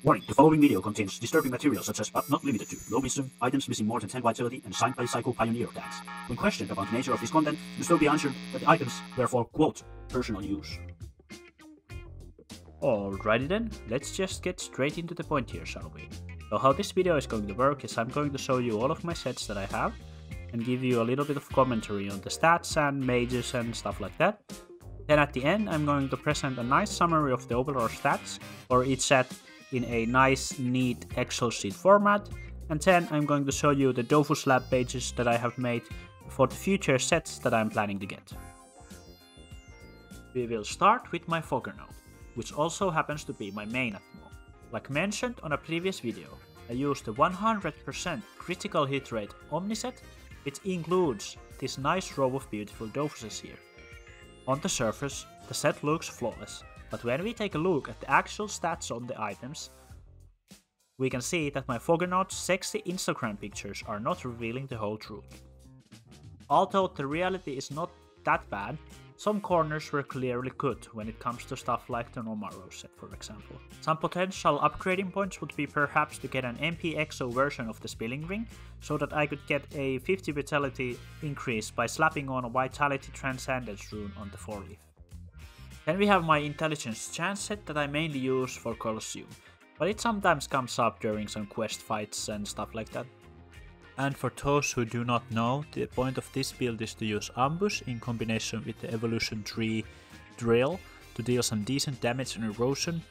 Warning, the following video contains disturbing material such as, but not limited to, low wisdom, items missing more than 10 vitality, and signed by Psycho Pioneer tags. When questioned about the nature of this content, Mystopia answered that the items were for, quote, personal use. Alrighty then, let's just get straight into the point here, shall we? So how this video is going to work is I'm going to show you all of my sets that I have, and give you a little bit of commentary on the stats and mages and stuff like that. Then at the end I'm going to present a nice summary of the overall stats for each set in a nice, neat Excel sheet format, and then I'm going to show you the Dofuslab pages that I have made for the future sets that I'm planning to get. We will start with my Foggernaut, which also happens to be my main at the moment. Like mentioned on a previous video, I used the 100% critical hit rate Omni set, which includes this nice row of beautiful Dofuses here. On the surface, the set looks flawless. But when we take a look at the actual stats on the items, we can see that my Foggernaut's sexy Instagram pictures are not revealing the whole truth. Although the reality is not that bad, some corners were clearly good when it comes to stuff like the normal row set, for example. Some potential upgrading points would be perhaps to get an MP-EXO version of the Spilling Ring, so that I could get a 50 vitality increase by slapping on a Vitality Transcendence rune on the foreleaf. Then we have my Intelligence Chance set that I mainly use for Colosseum, but it sometimes comes up during some quest fights and stuff like that. And for those who do not know, the point of this build is to use Ambush in combination with the Evolution 3 Drill to deal some decent damage and erosion,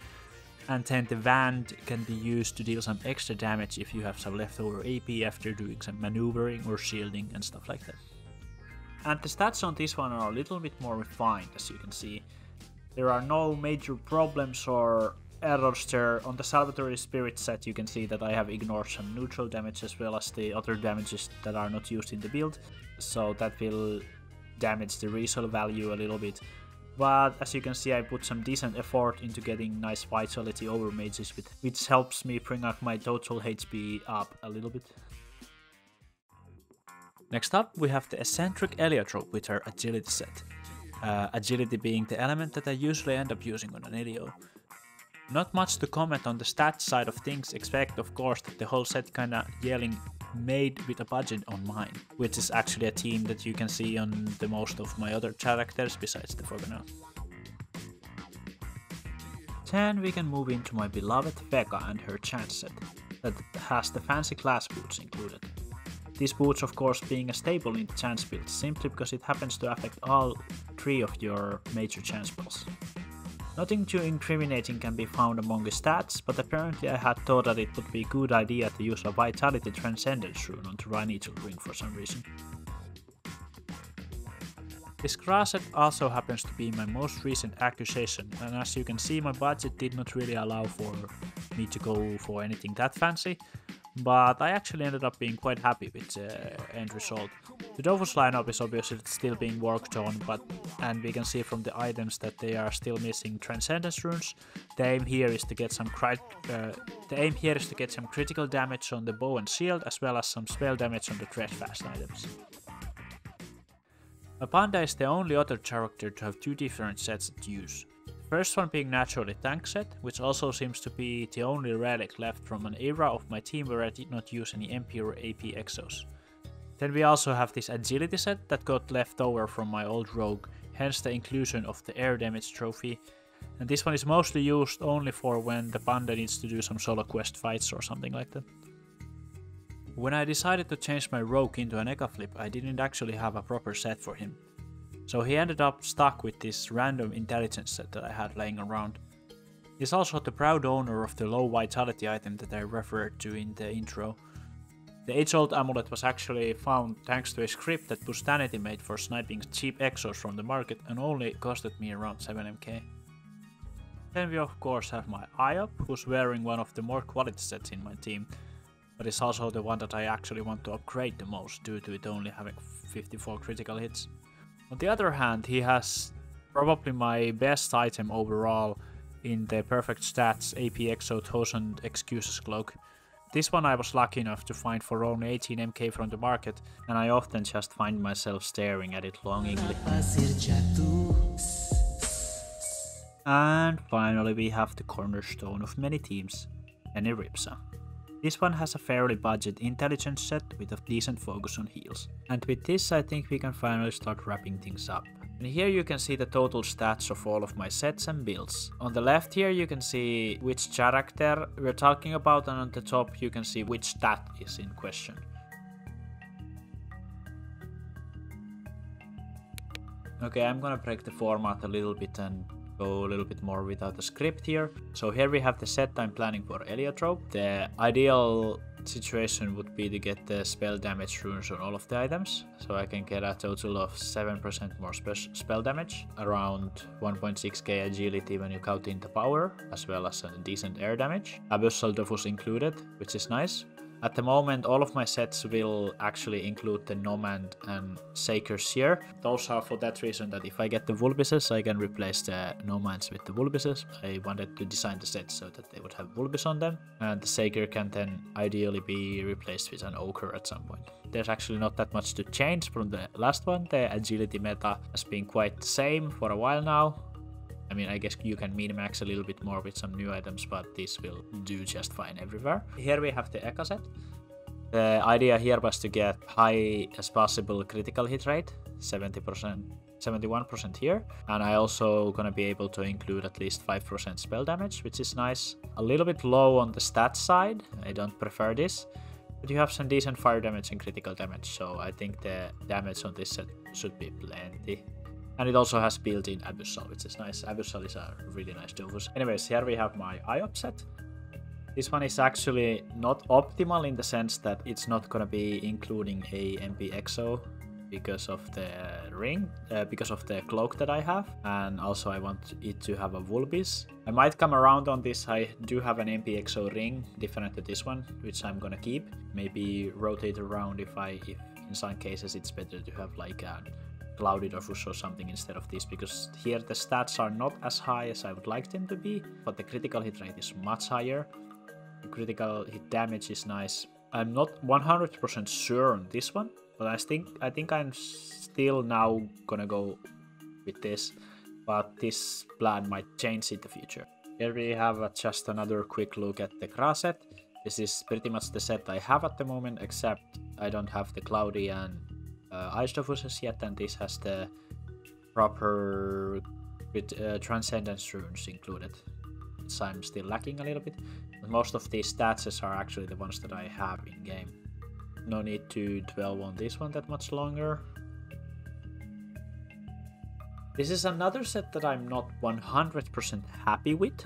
and then the Wand can be used to deal some extra damage if you have some leftover AP after doing some maneuvering or shielding and stuff like that. And the stats on this one are a little bit more refined, as you can see. There are no major problems or errors there. On the Salvatory Spirit set you can see that I have ignored some neutral damage as well as the other damages that are not used in the build, so that will damage the resale value a little bit. But as you can see, I put some decent effort into getting nice vitality over mages, which helps me bring up my total HP up a little bit. Next up we have the eccentric Eliotrope with her agility set. Agility being the element that I usually end up using on an Elio. Not much to comment on the stats side of things, except of course that the whole set kinda yelling made with a budget on mine, which is actually a theme that you can see on the most of my other characters besides the Foggernaut. Then we can move into my beloved Feca and her chance set, that has the fancy glass boots included. These boots of course being a staple in the chance build, simply because it happens to affect all 3 of your major chance spells. Nothing too incriminating can be found among the stats, but apparently I had thought that it would be a good idea to use a Vitality Transcendence rune on the Rhinital ring for some reason. This Cra set also happens to be my most recent accusation, and as you can see my budget did not really allow for me to go for anything that fancy, but I actually ended up being quite happy with the end result. The Dofus lineup is obviously still being worked on, and we can see from the items that they are still missing Transcendence runes. The aim here is to get some critical damage on the bow and shield, as well as some spell damage on the Treadfast items. My Panda is the only other character to have 2 different sets to use. First one being naturally Tank set, which also seems to be the only relic left from an era of my team where I did not use any MP or AP Exos. Then we also have this Agility set that got left over from my old rogue, hence the inclusion of the air damage trophy, and this one is mostly used only for when the Panda needs to do some solo quest fights or something like that. When I decided to change my rogue into an Eca flip, I didn't actually have a proper set for him. So he ended up stuck with this random intelligence set that I had laying around. He's also the proud owner of the low vitality item that I referred to in the intro. The age-old amulet was actually found thanks to a script that Bustanity made for sniping cheap exos from the market and only costed me around 7mk. Then we of course have my Iop, who's wearing one of the more quality sets in my team, but it's also the one that I actually want to upgrade the most due to it only having 54 critical hits. On the other hand, he has probably my best item overall in the perfect stats AP-EXO 1000 Excuses Cloak. This one I was lucky enough to find for only 18mk from the market, and I often just find myself staring at it longingly. And finally we have the cornerstone of many teams, Eni Int. This one has a fairly budget intelligence set with a decent focus on heals. And with this I think we can finally start wrapping things up. And here you can see the total stats of all of my sets and builds. On the left here you can see which character we're talking about, and on the top you can see which stat is in question. Okay, I'm gonna break the format a little bit and go a little bit more without the script here. So here we have the set I'm planning for Eliotrope. The ideal situation would be to get the spell damage runes on all of the items, so I can get a total of 7% more spell damage, around 1.6k agility when you count in the power, as well as a decent air damage. Abyssal Dofus included, which is nice. At the moment, all of my sets will actually include the Nomad and Sakers here. Those are for that reason that if I get the Vulbises, I can replace the Nomads with the Vulbises. I wanted to design the sets so that they would have Vulbis on them, and the Saker can then ideally be replaced with an Ogre at some point. There's actually not that much to change from the last one. The agility meta has been quite the same for a while now. I mean, I guess you can min-max a little bit more with some new items, but this will do just fine everywhere. Here we have the Eca set. The idea here was to get high as possible critical hit rate, 70%, 71% here. And I also gonna be able to include at least 5% spell damage, which is nice. A little bit low on the stats side, I don't prefer this. But you have some decent fire damage and critical damage, so I think the damage on this set should be plenty. And it also has built-in Abyssal, which is nice. Abyssal is a really nice Dofus. Anyways, here we have my Iop set. This one is actually not optimal in the sense that it's not gonna be including a MP EXO because of the ring, because of the cloak that I have. And also I want it to have a Vulbis. I might come around on this. I do have an MP EXO ring, different to this one, which I'm gonna keep. Maybe rotate around if in some cases it's better to have like a Cloudy Dofus or something instead of this, because here the stats are not as high as I would like them to be, but the critical hit rate is much higher. The critical hit damage is nice. I'm not 100% sure on this one, but I think I'm still now gonna go with this, but this plan might change in the future. Here we have just another quick look at the Cra set. This is pretty much the set I have at the moment, except I don't have the Cloudy and Ice Dofuses yet, and this has the proper Transcendence runes included, which I'm still lacking a little bit. But most of these stats are actually the ones that I have in game. No need to dwell on this one that much longer. This is another set that I'm not 100% happy with.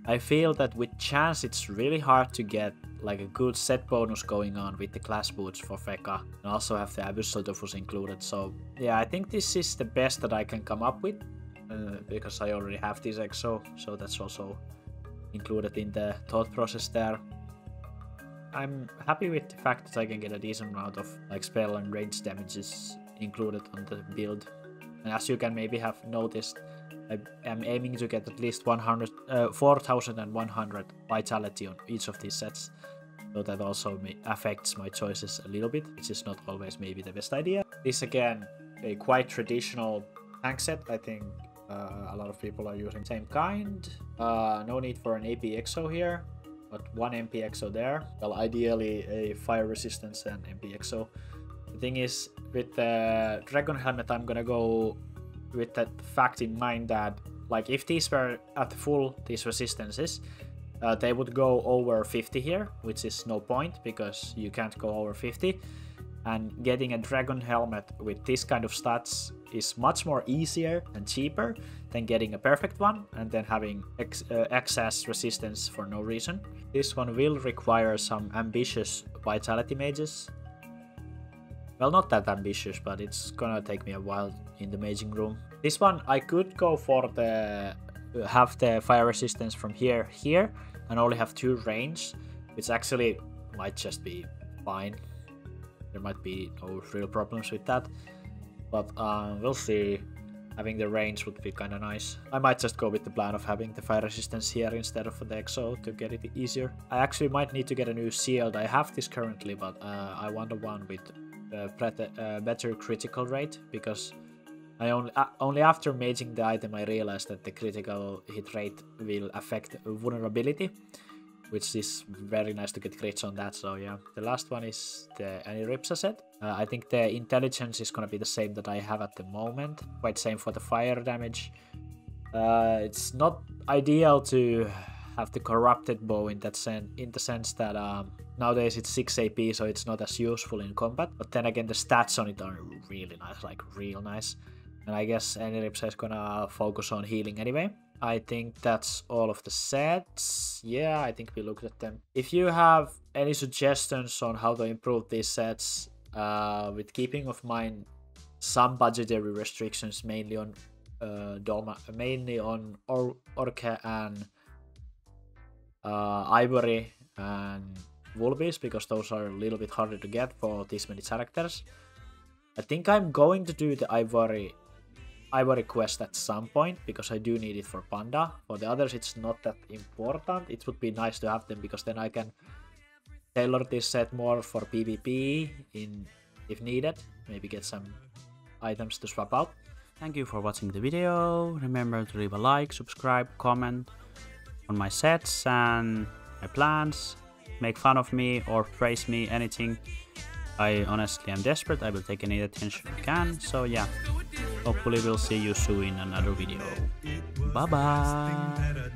I feel that with chance it's really hard to get like a good set bonus going on with the class boots for Feca, and also have the Abyssal Dofus included. So yeah, I think this is the best that I can come up with, because I already have this EXO, so that's also included in the thought process there. I'm happy with the fact that I can get a decent amount of like spell and range damages included on the build. And as you can maybe have noticed, I am aiming to get at least 4,100 vitality on each of these sets, so that also affects my choices a little bit, which is not always maybe the best idea. This again, a quite traditional tank set. I think a lot of people are using the same kind. No need for an AP EXO here, but one MP EXO there. Well, ideally a fire resistance and MP EXO. The thing is, with the Dragon Helmet, I'm gonna go with that fact in mind that like if these were at full, these resistances, they would go over 50 here, which is no point because you can't go over 50. And getting a Dragon Helmet with this kind of stats is much more easier and cheaper than getting a perfect one and then having excess resistance for no reason. This one will require some ambitious vitality mages. Well, not that ambitious, but it's gonna take me a while in the maging room. This one I could go for the have the fire resistance from here and only have 2 range, which actually might just be fine. There might be no real problems with that, but we'll see. Having the range would be kind of nice. I might just go with the plan of having the fire resistance here instead of the EXO to get it easier. I actually might need to get a new shield. I have this currently, but I want the one with better critical rate, because I only after maging the item I realized that the critical hit rate will affect vulnerability, which is very nice to get crits on that. So yeah, the last one is the Eni set. I think the intelligence is gonna be the same that I have at the moment. Quite same for the fire damage. It's not ideal to have the corrupted bow in that sense that nowadays it's 6 AP, so it's not as useful in combat. But then again, the stats on it are really nice, like real nice. And I guess Eni is gonna focus on healing anyway. I think that's all of the sets. Yeah, I think we looked at them. If you have any suggestions on how to improve these sets, with keeping of mind some budgetary restrictions, mainly on Orca and Ivory and Wolbies, because those are a little bit harder to get for this many characters. I think I'm going to do the Ivory quest at some point, because I do need it for Panda. For the others, it's not that important. It would be nice to have them, because then I can tailor this set more for PvP if needed. Maybe get some items to swap out. Thank you for watching the video. Remember to leave a like, subscribe, comment on my sets and my plans. Make fun of me or praise me, anything. I honestly am desperate. I will take any attention I can. So yeah, hopefully we'll see you soon in another video. Bye bye.